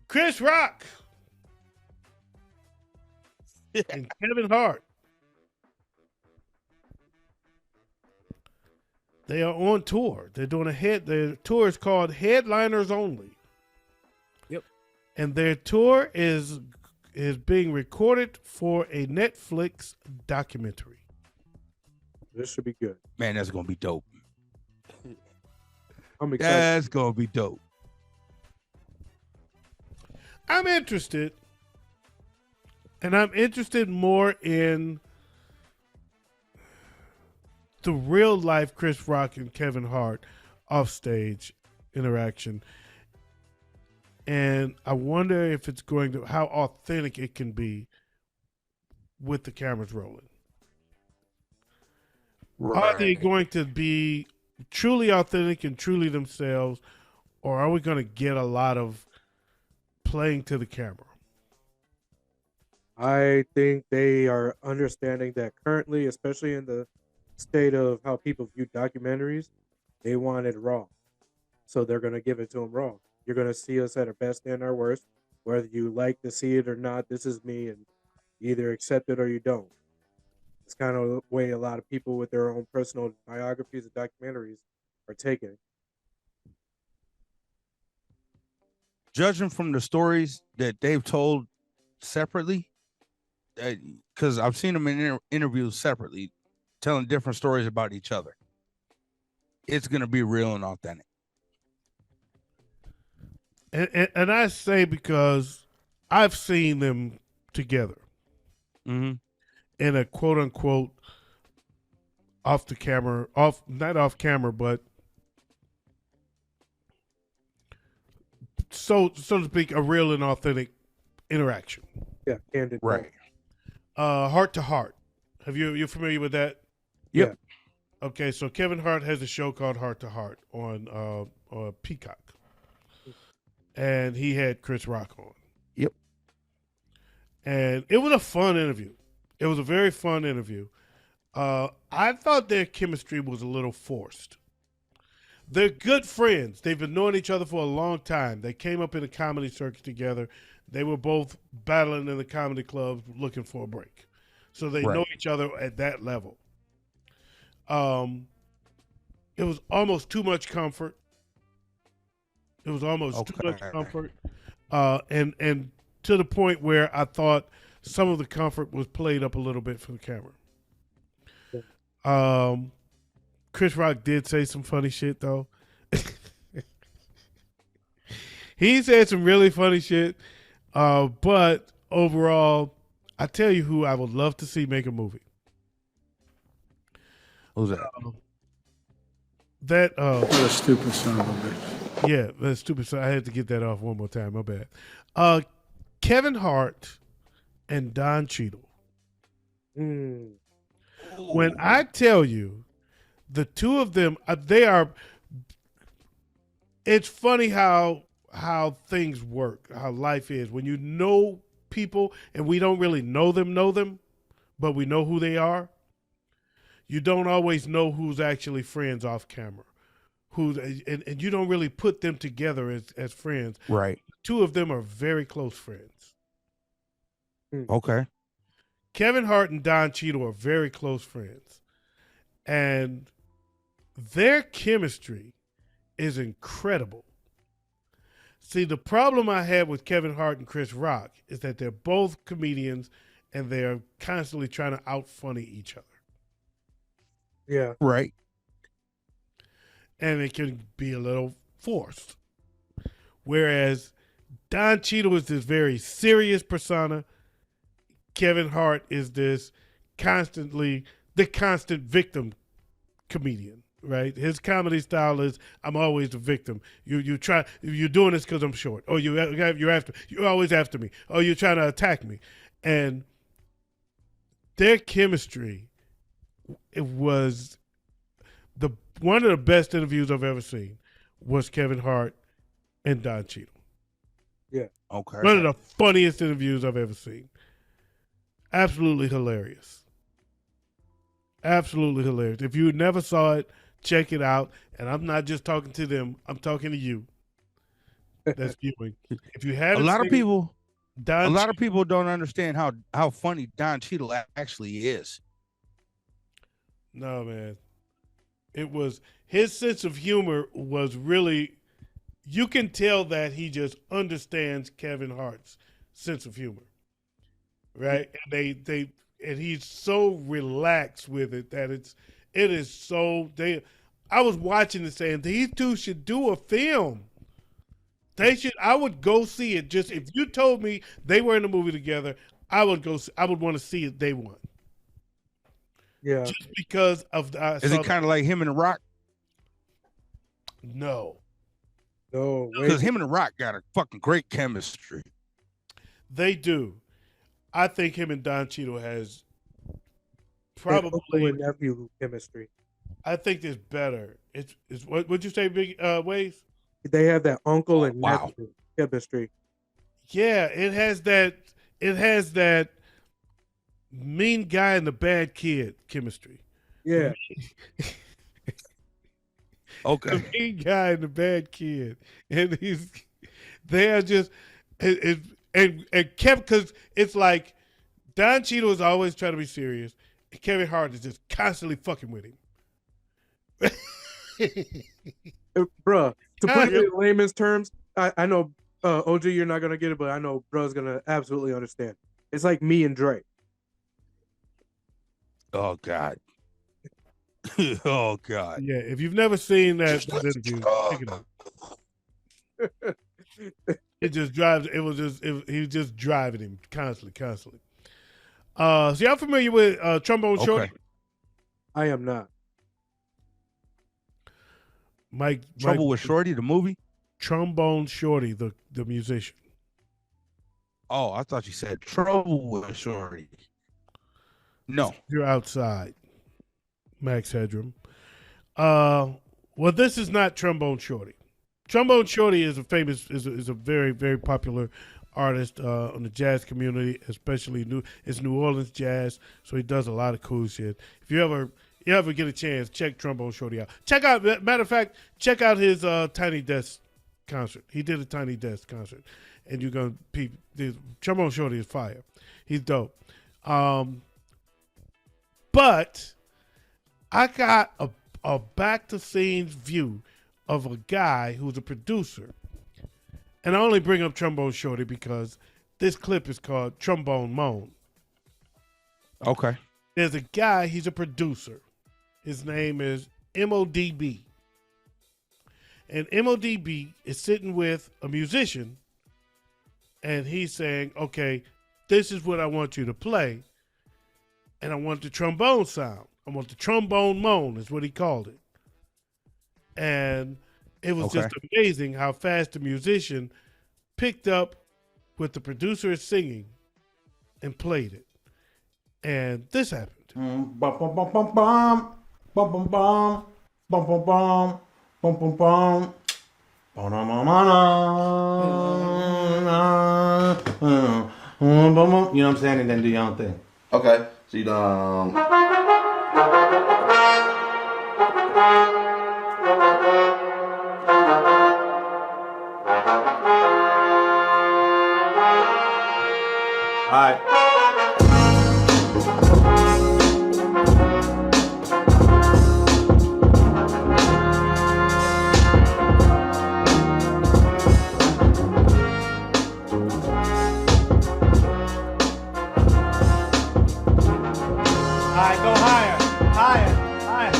Chris Rock and Kevin Hart. They are on tour. They're doing their tour is called Headliners Only. Yep. And their tour is being recorded for a Netflix documentary. This should be good. Man, that's gonna be dope. I'm excited. That's gonna be dope. I'm interested. And I'm interested more in the real life Chris Rock and Kevin Hart offstage interaction. And I wonder if it's going to, how authentic it can be with the cameras rolling. Right. Are they going to be truly authentic and truly themselves, or are we going to get a lot of playing to the camera? I think they are understanding that currently, especially in the state of how people view documentaries, they want it raw. So they're going to give it to them raw. You're going to see us at our best and our worst, whether you like to see it or not. This is me, and you either accept it or you don't. It's kind of the way a lot of people with their own personal biographies and documentaries are taking it. Judging from the stories that they've told separately, because I've seen them in interviews separately, telling different stories about each other, it's going to be real and authentic. And I say because I've seen them together in a quote unquote not off camera, but so to speak, a real and authentic interaction. Yeah, candid. Right. Heart to Heart. You're familiar with that? Yep. Okay, so Kevin Hart has a show called Heart to Heart on Peacock. And he had Chris Rock on. Yep. And it was a fun interview. It was a very fun interview. I thought their chemistry was a little forced. They're good friends. They've been knowing each other for a long time. They came up in the comedy circuit together. They were both battling in the comedy clubs looking for a break. So they know each other at that level. It was almost too much comfort. It was almost too much comfort. And to the point where I thought some of the comfort was played up a little bit for the camera. Chris Rock did say some funny shit, though. He said some really funny shit. But overall, I tell you who I would love to see make a movie. Who's that? What a stupid son of a bitch. Yeah, that's stupid. So I had to get that off one more time. My bad. Kevin Hart and Don Cheadle. When I tell you, the two of them, they are. It's funny how things work, how life is. When you know people and we don't really know them, but we know who they are. You don't always know who's actually friends off camera, and you don't really put them together as friends. Right. Two of them are very close friends. Okay. Kevin Hart and Don Cheadle are very close friends. And their chemistry is incredible. See, the problem I had with Kevin Hart and Chris Rock is that they're both comedians and they're constantly trying to out-funny each other. Yeah. Right. And it can be a little forced. Whereas Don Cheadle is this very serious persona. Kevin Hart is this constant victim comedian, right? His comedy style is, I'm always the victim. You're doing this because I'm short. Oh, you're always after me. Oh, you're trying to attack me. And their chemistry, it was one of the best interviews I've ever seen was Kevin Hart and Don Cheadle. Yeah. Okay. One of the funniest interviews I've ever seen. Absolutely hilarious. Absolutely hilarious. If you never saw it, check it out. And I'm not just talking to them. I'm talking to you. That's viewing. If you haven't, a lot of people don't understand how funny Don Cheadle actually is. No, man. It was his sense of humor was really, you can tell that he just understands Kevin Hart's sense of humor. Right? And and he's so relaxed with it that it is so I was watching it saying these two should do a film. I would go see it. Just if you told me they were in a movie together, I would want to see it day one. Yeah. Just because of is it kind of like him and The Rock? No. No, because him and The Rock got a fucking great chemistry. They do. I think him and Don Cheadle has probably nephew chemistry. I think it's better. It's what would you say, Big Ways? They have that uncle and nephew chemistry. Yeah, it has that mean guy and the bad kid chemistry. Yeah. Okay. The mean guy and the bad kid. And they are just and Kevin, because it's like Don Cheadle is always trying to be serious, and Kevin Hart is just constantly fucking with him. Bruh, to put it in layman's terms, I know OG, you're not gonna get it, but I know bro's gonna absolutely understand. It's like me and Drake. Oh God. Oh God. Yeah, if you've never seen that interview, check it out. It just drives. He was just driving him constantly. So y'all familiar with Trombone Shorty? I am not. Mike Trouble with Shorty, the movie? Trombone Shorty, the musician. Oh, I thought you said Trouble with Shorty. No. You're outside. Max Headroom. Well, this is not Trombone Shorty. Trombone Shorty is a very, very popular artist on the jazz community, especially it's New Orleans jazz. So he does a lot of cool shit. If you ever get a chance, check Trombone Shorty out. Matter of fact, check out his Tiny Desk concert. He did a Tiny Desk concert, and you're gonna Trombone Shorty is fire. He's dope. But I got a back to scenes view of a guy who's a producer. And I only bring up Trombone Shorty because this clip is called Trombone Moan. Okay. There's a guy, he's a producer. His name is MODB. And MODB is sitting with a musician and he's saying, okay, this is what I want you to play. And I want the trombone sound. I want the trombone moan is what he called it. And it was just amazing how fast the musician picked up what the producer is singing and played it. And this happened. Bum bum bum bum bum bum bum bum bum bum bum bum bum bum bum. You know what I'm saying? And then do your own thing. Okay. So you done. right. All right, go higher, higher, higher.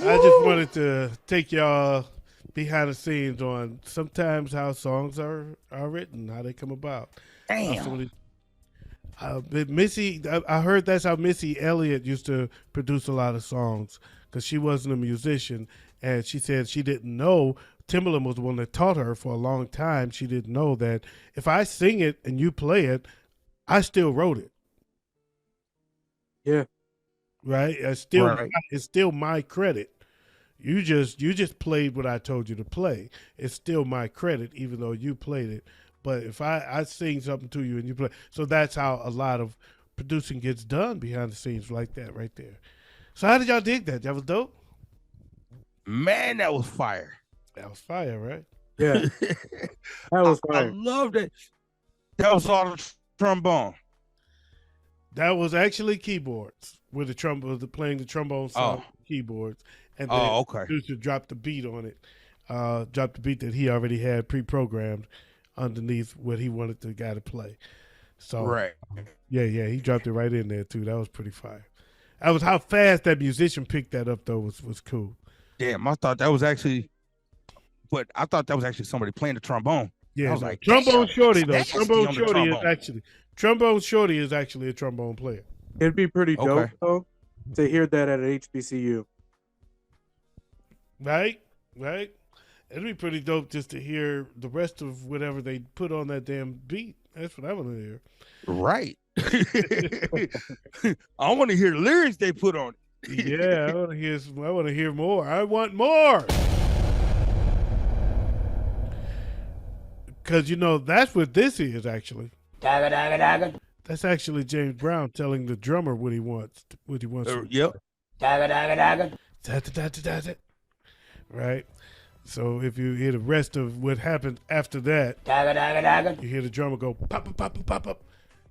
I just wanted to take y'all behind the scenes on sometimes how songs are written, how they come about. Damn. Missy, I heard that's how Missy Elliott used to produce a lot of songs because she wasn't a musician, and she said she didn't know. Timbaland was the one that taught her for a long time. She didn't know that if I sing it and you play it, I still wrote it. Yeah. Right? It's still my credit. You just played what I told you to play. It's still my credit, even though you played it. But if I sing something to you and you play, so that's how a lot of producing gets done behind the scenes, like that right there. So how did y'all dig that? That was dope. Man, that was fire. That was fire, right? Yeah. That was I fire. love that. That was all the trombone. That was actually keyboards with the playing the trombone song keyboards, and then okay. the producer dropped the beat on it. Dropped the beat that he already had pre-programmed underneath what he wanted the guy to play. So Right. yeah, he dropped it right in there too. That was pretty fire. That was how fast that musician picked that up though was cool. Damn, I thought that was actually somebody playing the trombone. Yeah, I was like, trombone damn, shorty though. nasty Trombone on the shorty trombone. trombone shorty is actually a trombone player. It'd be pretty dope Okay. though to hear that at HBCU. Right? It'd be pretty dope just to hear the rest of whatever they put on that damn beat. That's what I want to hear. Right. I want to hear the lyrics they put on it. Yeah, I want to hear more. I want more. Because that's what this is actually. That's actually James Brown telling the drummer what he wants. Yep. Right. So if you hear the rest of what happened after that, you hear the drummer go pop pop pop pop pop,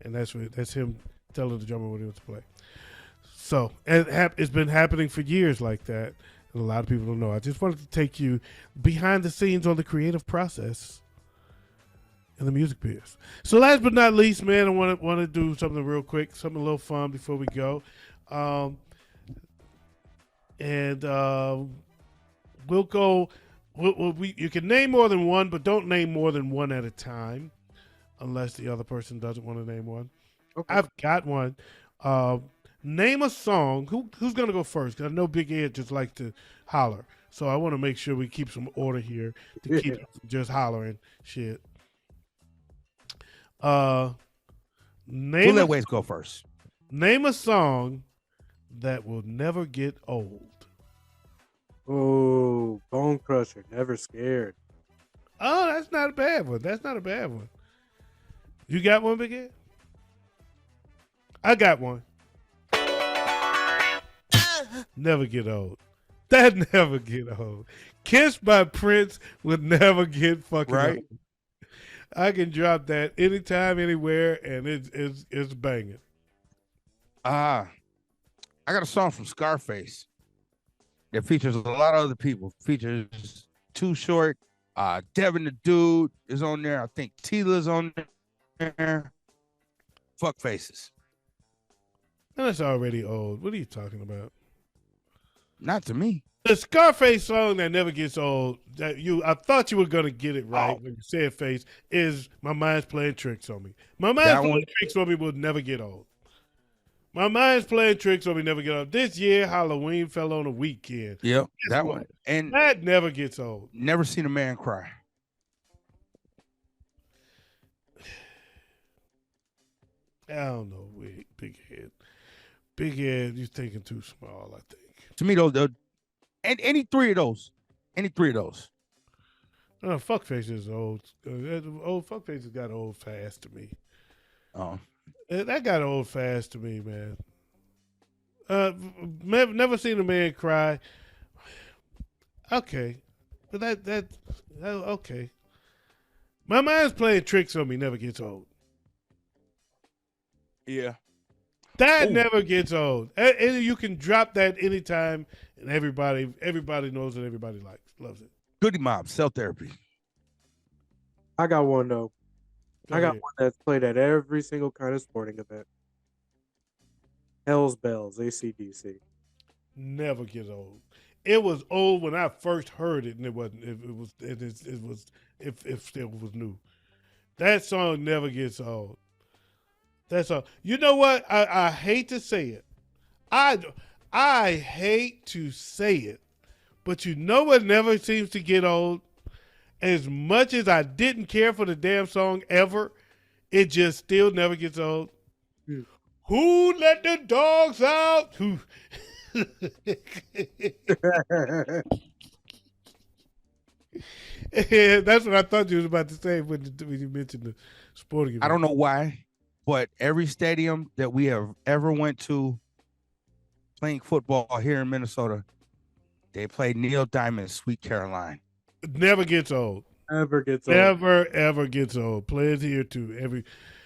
and that's him telling the drummer what he wants to play. So it's been happening for years like that, and a lot of people don't know. I just wanted to take you behind the scenes on the creative process in the music biz. So last but not least, man, I want to do something real quick, something a little fun before we go, we'll go. You can name more than one, but don't name more than one at a time, unless the other person doesn't want to name one. Okay. I've got one. Name a song. Who's gonna go first? 'Cause I know Big Ed just likes to holler, so I want to make sure we keep some order here to keep it from just hollering shit. We'll let Waze go first. Name a song that will never get old. Oh, Bone Crusher, Never Scared. Oh, that's not a bad one. You got one, Big Ed? I got one. Never get old. That never get old. Kiss by Prince would never get fucking old. I can drop that anytime, anywhere, and it's banging. I got a song from Scarface that features a lot of other people. Features Too Short, Devin the Dude is on there. I think Tila's on there. Fuck Faces. That's already old. What are you talking about? Not to me. The Scarface song that never gets old, I thought you were gonna get it right when you said face, is My Mind's Playing Tricks on Me. My Mind's Playing Tricks on Me will never get old. My Mind's Playing Tricks on Me never get old. This year Halloween fell on a weekend. Yep, that one. And that never gets old. Never seen a man cry. I don't know, Big Head. Big Head, you're thinking too small, I think. To me, though, And any three of those. Fuckface is old. Old Fuckface got old fast to me. Oh, That got old fast to me, man. Never seen a man cry. Okay, but okay. My mind's playing tricks on me. Never gets old. yeah. That never gets old. And you can drop that anytime, and everybody knows it. Everybody loves it. Goody Mob, cell therapy. I got one though. Go I got ahead. one that's played at every single kind of sporting event. Hell's Bells, AC/DC. Never gets old. It was old when I first heard it, and it wasn't. It still was new. That song never gets old. That's all. You know what? I hate to say it. I hate to say it, but you know what never seems to get old? As much as I didn't care for the damn song ever, it just still never gets old. Hmm. Who let the dogs out? Who? Yeah, that's what I thought you was about to say when you mentioned the sporting event. I don't know why, but every stadium that we have ever went to playing football here in Minnesota, they played Neil Diamond's Sweet Caroline. It never gets old. Never gets old. Never, ever gets old. Play it here too. Every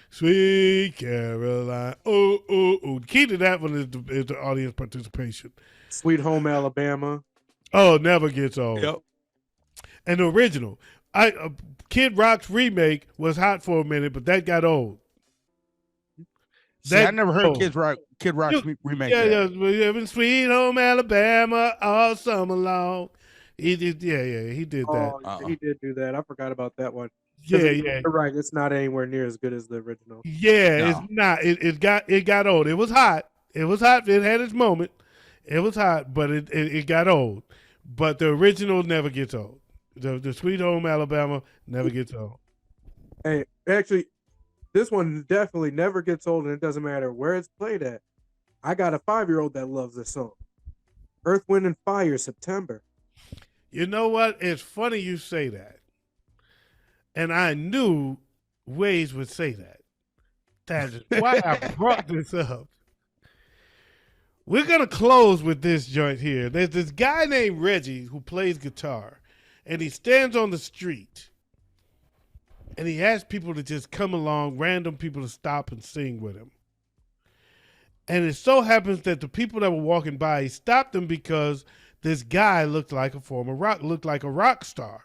Sweet Caroline. Oh, oh, oh. The key to that one is the audience participation. Sweet Home Alabama. Oh, never gets old. Yep. And the original, Kid Rock's remake was hot for a minute, but that got old. See, I never heard Kid Rock's remake. Yeah, Sweet Home Alabama all summer long. He did, he did that. Oh, he did do that. I forgot about that one. Yeah. You're right. It's not anywhere near as good as the original. Yeah, No. it's not. It got old. It was hot. It was hot. It had its moment. It was hot, but it got old. But the original never gets old. The Sweet Home Alabama never gets old. Hey, actually, this one definitely never gets old, and it doesn't matter where it's played at. I got a 5-year-old that loves this song. Earth, Wind, and Fire, September. You know what? It's funny you say that. And I knew Waze would say that. That is why I brought this up. We're going to close with this joint here. There's this guy named Reggie who plays guitar, and he stands on the street, and he asks people to just come along, random people to stop and sing with him. And it so happens that the people that were walking by, he stopped them because this guy looked like a rock star.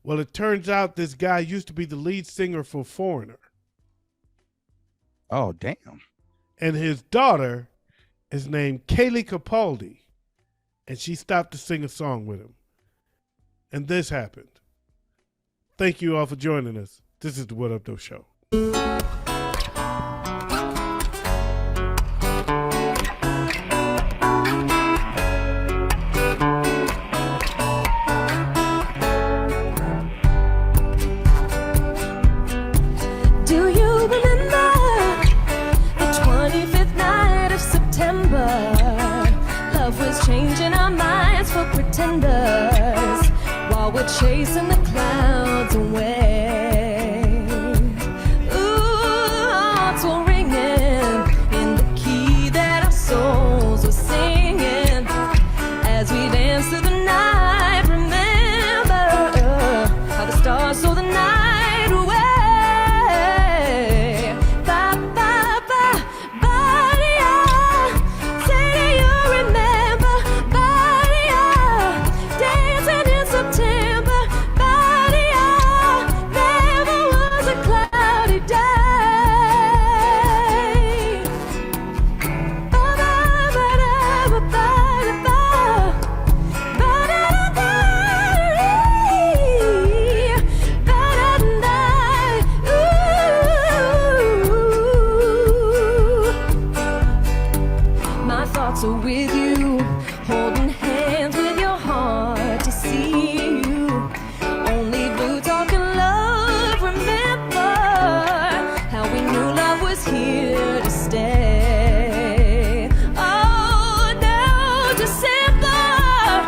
Well, it turns out this guy used to be the lead singer for Foreigner. Oh, damn. And his daughter is named Kaylee Capaldi. And she stopped to sing a song with him. And this happened. Thank you all for joining us. This is the What Up Doe Show. Do you remember the 25th night of September? Love was changing our minds for pretenders while we're chasing the clouds away. Ooh, hearts were ringing in the key that our souls were singing as we danced through the night. Remember how the stars saw the night away. Ba, ba, ba, ba-dee-ah. Say, do you remember? Ba-dee-ah. Dancing in September. Ba-dee-ah. Never was a cloudy day. Ba-ba-ba-da-ba-ba-da-ba. Ba-da-da-da-dee. Ba-da-da-da. Ooh. My thoughts are with you, holding hands with your heart to see you. Only blue talking love. Remember how we knew love was here to stay. Oh, now December,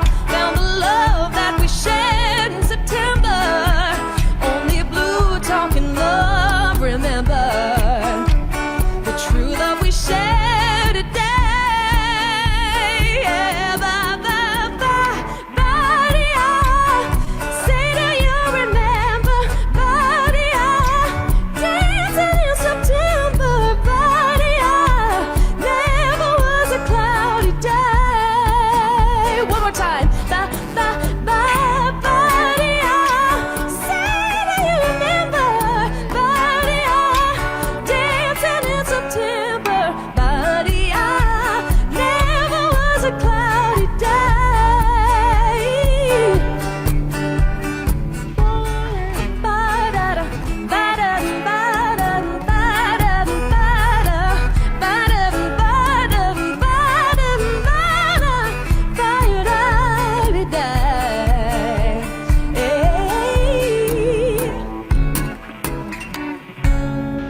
a cloudy day. Ba-da-da, ba-da-da, ba-da-da, ba-da-da, ba-da-da, ba-da-da, ba-da-da, ba-da-da, cloudy day.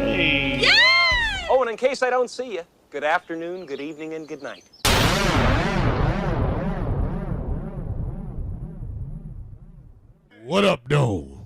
Hey. Oh, and in case I don't see you, good afternoon, good evening, and good night. What up, though?